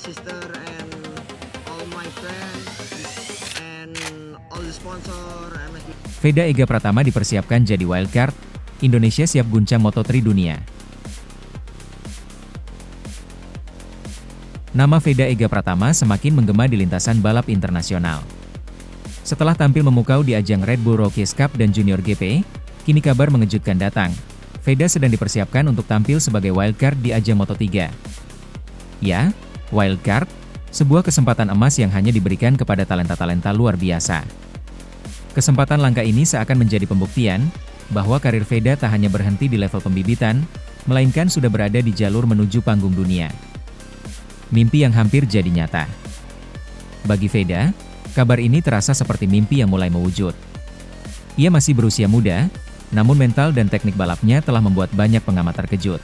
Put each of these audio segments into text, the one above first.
sister and all my friends and all the sponsor MSB. Veda Ega Pratama dipersiapkan jadi wildcard, Indonesia siap guncang Moto3 dunia. Nama Veda Ega Pratama semakin menggema di lintasan balap internasional. Setelah tampil memukau di ajang Red Bull Rookies Cup dan Junior GP, kini kabar mengejutkan datang. Veda sedang dipersiapkan untuk tampil sebagai wildcard di ajang Moto3. Ya, wildcard, sebuah kesempatan emas yang hanya diberikan kepada talenta-talenta luar biasa. Kesempatan langka ini seakan menjadi pembuktian bahwa karir Veda tak hanya berhenti di level pembibitan, melainkan sudah berada di jalur menuju panggung dunia. Mimpi yang hampir jadi nyata. Bagi Veda, kabar ini terasa seperti mimpi yang mulai mewujud. Ia masih berusia muda, namun mental dan teknik balapnya telah membuat banyak pengamat terkejut.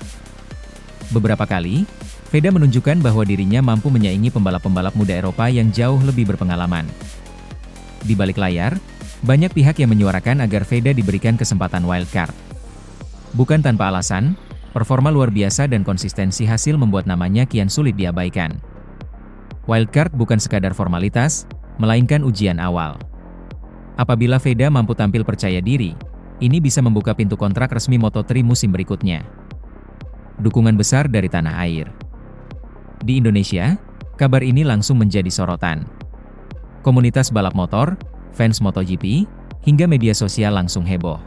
Beberapa kali, Veda menunjukkan bahwa dirinya mampu menyaingi pembalap-pembalap muda Eropa yang jauh lebih berpengalaman. Di balik layar, banyak pihak yang menyuarakan agar Veda diberikan kesempatan wildcard. Bukan tanpa alasan, performa luar biasa dan konsistensi hasil membuat namanya kian sulit diabaikan. Wildcard bukan sekadar formalitas, melainkan ujian awal. Apabila Veda mampu tampil percaya diri, ini bisa membuka pintu kontrak resmi Moto3 musim berikutnya. Dukungan besar dari tanah air. Di Indonesia, kabar ini langsung menjadi sorotan. Komunitas balap motor, fans MotoGP, hingga media sosial langsung heboh.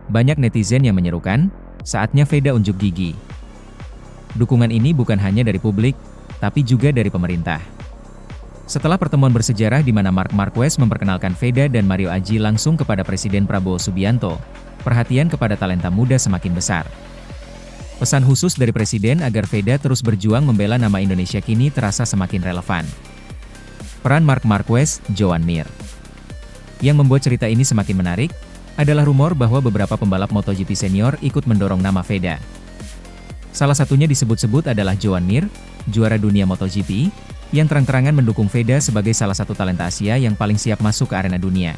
Banyak netizen yang menyerukan, saatnya Veda unjuk gigi. Dukungan ini bukan hanya dari publik, tapi juga dari pemerintah. Setelah pertemuan bersejarah di mana Marc Marquez memperkenalkan Veda dan Mario Aji langsung kepada Presiden Prabowo Subianto, perhatian kepada talenta muda semakin besar. Pesan khusus dari Presiden agar Veda terus berjuang membela nama Indonesia kini terasa semakin relevan. Peran Marc Marquez, Joan Mir. Yang membuat cerita ini semakin menarik, adalah rumor bahwa beberapa pembalap MotoGP senior ikut mendorong nama Veda. Salah satunya disebut-sebut adalah Joan Mir, juara dunia MotoGP, yang terang-terangan mendukung Veda sebagai salah satu talenta Asia yang paling siap masuk ke arena dunia.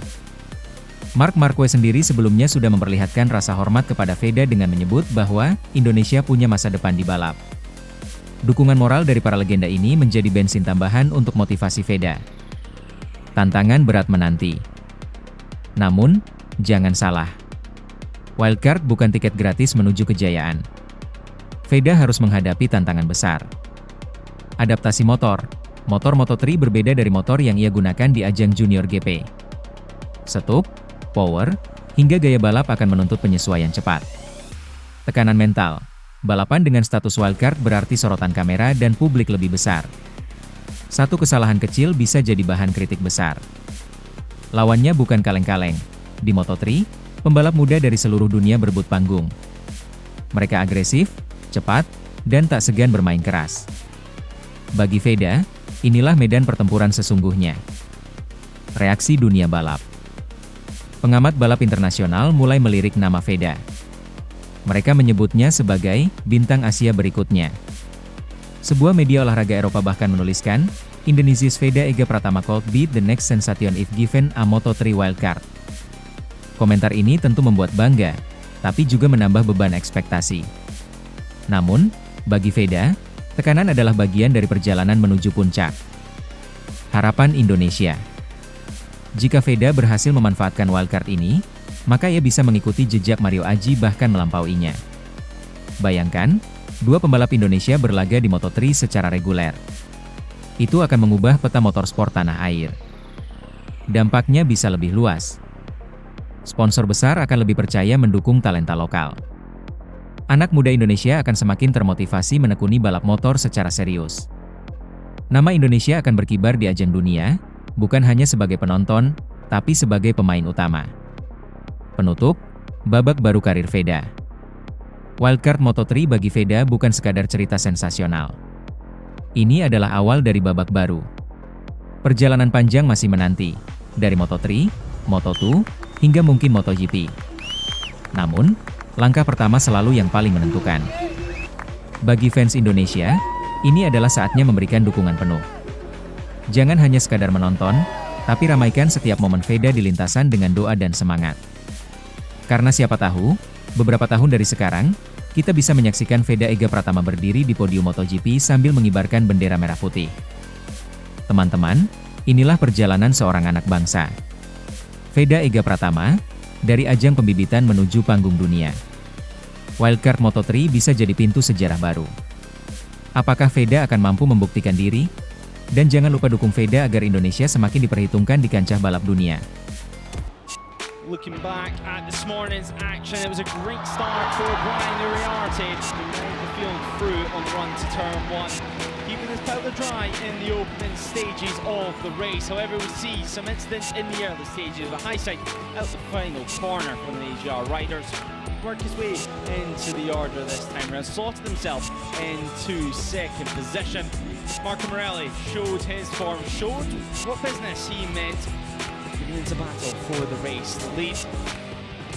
Marc Marquez sendiri sebelumnya sudah memperlihatkan rasa hormat kepada Veda dengan menyebut bahwa Indonesia punya masa depan di balap. Dukungan moral dari para legenda ini menjadi bensin tambahan untuk motivasi Veda. Tantangan berat menanti. Namun, jangan salah. Wildcard bukan tiket gratis menuju kejayaan. Veda harus menghadapi tantangan besar. Adaptasi motor. Motor Moto3 berbeda dari motor yang ia gunakan di ajang Junior GP. Setup, power, hingga gaya balap akan menuntut penyesuaian cepat. Tekanan mental. Balapan dengan status wildcard berarti sorotan kamera dan publik lebih besar. Satu kesalahan kecil bisa jadi bahan kritik besar. Lawannya bukan kaleng-kaleng. Di Moto3, pembalap muda dari seluruh dunia berebut panggung. Mereka agresif, cepat, dan tak segan bermain keras. Bagi Veda, inilah medan pertempuran sesungguhnya. Reaksi dunia balap. Pengamat balap internasional mulai melirik nama Veda. Mereka menyebutnya sebagai bintang Asia berikutnya. Sebuah media olahraga Eropa bahkan menuliskan, Indonesia's Veda Ega Pratama could be the next sensation if given a Moto3 wildcard. Komentar ini tentu membuat bangga, tapi juga menambah beban ekspektasi. Namun, bagi Veda, tekanan adalah bagian dari perjalanan menuju puncak. Harapan Indonesia. Jika Veda berhasil memanfaatkan wildcard ini, maka ia bisa mengikuti jejak Mario Aji bahkan melampauinya. Bayangkan, dua pembalap Indonesia berlaga di Moto3 secara reguler. Itu akan mengubah peta motorsport tanah air. Dampaknya bisa lebih luas. Sponsor besar akan lebih percaya mendukung talenta lokal. Anak muda Indonesia akan semakin termotivasi menekuni balap motor secara serius. Nama Indonesia akan berkibar di ajang dunia, bukan hanya sebagai penonton, tapi sebagai pemain utama. Penutup, babak baru karir Veda. Wildcard Moto3 bagi Veda bukan sekadar cerita sensasional. Ini adalah awal dari babak baru. Perjalanan panjang masih menanti, dari Moto3, Moto2, hingga mungkin MotoGP. Namun, langkah pertama selalu yang paling menentukan. Bagi fans Indonesia, ini adalah saatnya memberikan dukungan penuh. Jangan hanya sekadar menonton, tapi ramaikan setiap momen Veda di lintasan dengan doa dan semangat. Karena siapa tahu, beberapa tahun dari sekarang, kita bisa menyaksikan Veda Ega Pratama berdiri di podium MotoGP sambil mengibarkan bendera merah putih. Teman-teman, inilah perjalanan seorang anak bangsa. Veda Ega Pratama, dari ajang pembibitan menuju panggung dunia. Wildcard Moto3 bisa jadi pintu sejarah baru. Apakah Veda akan mampu membuktikan diri? Dan jangan lupa dukung Veda agar Indonesia semakin diperhitungkan di kancah balap dunia. Looking back at this morning's action, it was a great start for Brian Uriarte. He made the field through on run to turn 1, keeping his powder dry in the opening stages of the race. However, we see some incidents in the early stages. A high side out the final corner from the AGR riders. Work his way into the order this time around, slotted himself into second position. Marco Morelli showed his form, showed what business he meant. Into battle for the race. The lead.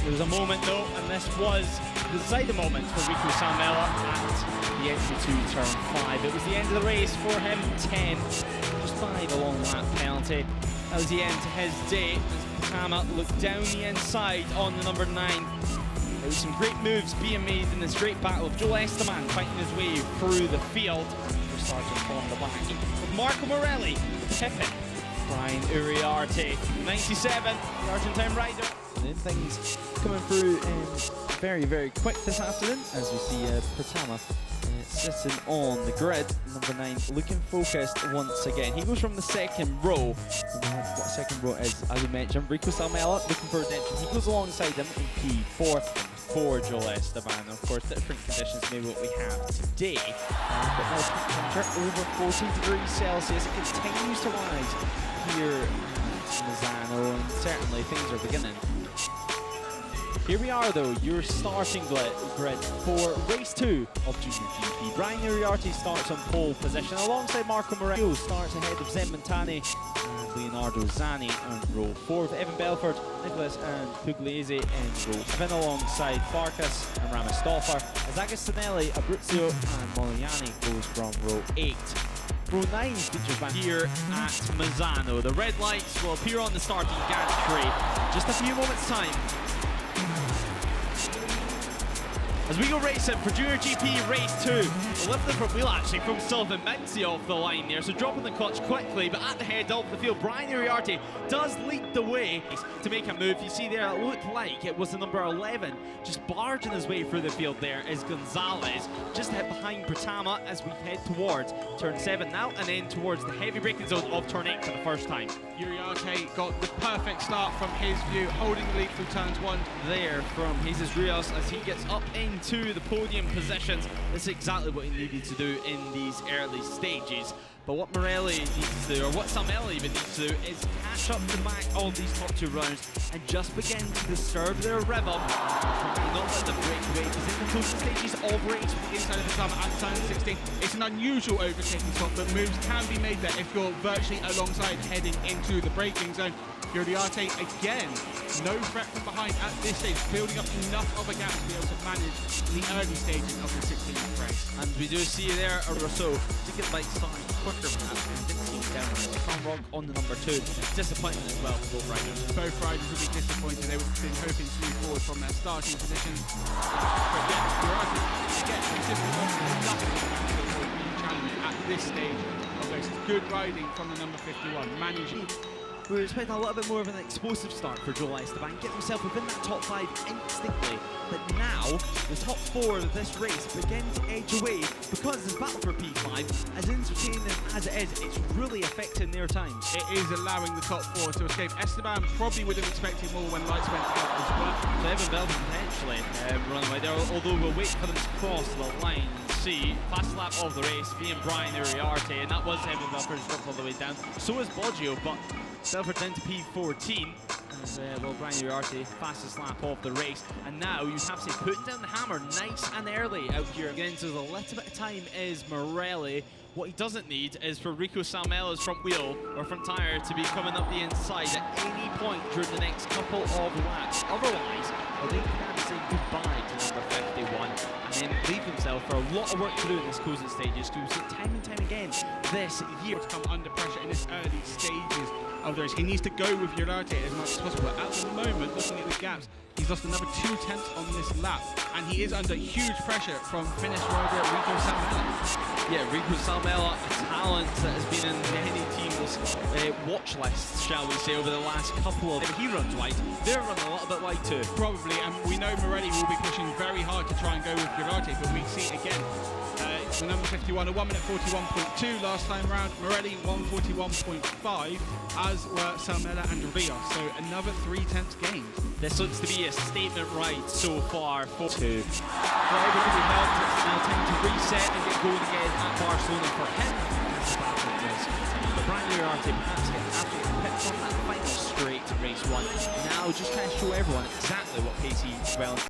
There was a moment though, and this was the deciding moment for Rico Salmela at the entry to turn 5. It was the end of the race for him. 10, just by the long lap penalty. That was the end to his day as Pratama looked down the inside on the number 9. There was some great moves being made in this great battle of Joel Esteban fighting his way through the field. For Sargent on the back with Marco Morelli tipping Brian Uriarte, 97, the Argentine rider. And then things coming through very, very quick this afternoon as we see Pratama sitting on the grid, number 9, looking focused once again. He goes from the second row. What second row is, as we mentioned, Rico Salmela looking for redemption. He goes alongside him in P4 for Joel Esteban. Of course, different conditions maybe what we have today. But now temperature over 14 degrees Celsius. It continues to rise here at Misano, and certainly things are beginning. Here we are though, your starting grid for race 2 of Junior GP. Brian Uriarte starts on pole position alongside Marco Morelli, starts ahead of Zen Montani and Leonardo Zani on row 4 with Evan Belford, Nicholas and Pugliese in row 7 alongside Farkas and Ramostoffer. As Agostinelli, Abruzzo and Moliani goes from row 8. Row 9 features back here at Misano. The red lights will appear on the starting gantry in just a few moments' time. As we go racing for Junior GP Race 2, the lifting from wheel actually from Sylvain Menzi off the line there, so dropping the clutch quickly, but at the head of the field, Brian Uriarte does lead the way to make a move. You see there, it looked like it was the number 11, just barging his way through the field there is Gonzalez, just hit behind Pratama as we head towards turn 7 now, and then towards the heavy braking zone of turn 8 for the first time. Uriarte got the perfect start from his view, holding the lead through turns 1. There from Jesus Rios as he gets up into the podium positions. This is exactly what he needed to do in these early stages. But what Morelli needs to do, or what Salmela even needs to do, is catch up to back all these top 2 rounds and just begin to disturb their rhythm. Try not let them break away, because in the closing stages of race, Inside of the summer at turn 16, it's an unusual overtaking spot, but moves can be made there if you're virtually alongside heading into the braking zone. Uriarte again, no threat from behind at this stage, building up enough of a gap to be able to manage the early stages of the 16th race. And we do see there a Rousseau to get by starting quicker perhaps and didn't down Tom Rock on the number 2. Disappointing as well for both riders. Both riders will be disappointed. They would have been hoping to move forward from their starting position. But yeah, Uriarte again, simply not enough of a challenge at this stage of race. Good riding from the number 51, managing. We were expecting a little bit more of an explosive start for Joel Esteban, get himself within that top 5 instantly. But now, the top 4 of this race begin to edge away because this battle for P5, as entertaining as it is, it's really affecting their times. It is allowing the top 4 to escape. Esteban probably would have expected more when lights went out as well. So Evan Belford potentially running away there, although we'll wait for them to cross the line. See, fast lap of the race being Brian Uriarte, and that was Evan Belford's drop all the way down. So is Boggio, but Belford down to P14. As well, Brian Uriarte, fastest lap of the race. And now you have to say, putting down the hammer nice and early out here. Again, so a little bit of time is Morelli. What he doesn't need is for Rico Salmela's front wheel or front tyre to be coming up the inside at any point during the next couple of laps. Otherwise, I think he can say goodbye to number 51 and then leave himself for a lot of work to do in this closing stages. Because we've seen time and time again this year to come under pressure in this early stages of the race. He needs to go with Uriarte as much as possible. At the moment, looking at the gaps, He's lost another 2 tenths on this lap, and he is under huge pressure from Finnish rider Rico Salmela. Yeah, Rico Salmela, a talent that has been in many teams' watch lists, shall we say, over the last couple of... If he runs wide, they're running a little bit wide too. Probably, and we know Morelli will be pushing very hard to try and go with Girardi, but we see again, the number 51, a 1 minute 41.2 last time round, Morelli 141.5, as were Salmela and Rios, so another 3 tenths gain. This looks to be a statement ride so far for two. For everybody helped, it's now time to reset and get going again at Barcelona for him. But Brian Uriarte perhaps get absolutely picked on that final straight to race 1. Now just trying to show everyone exactly what pace he's well.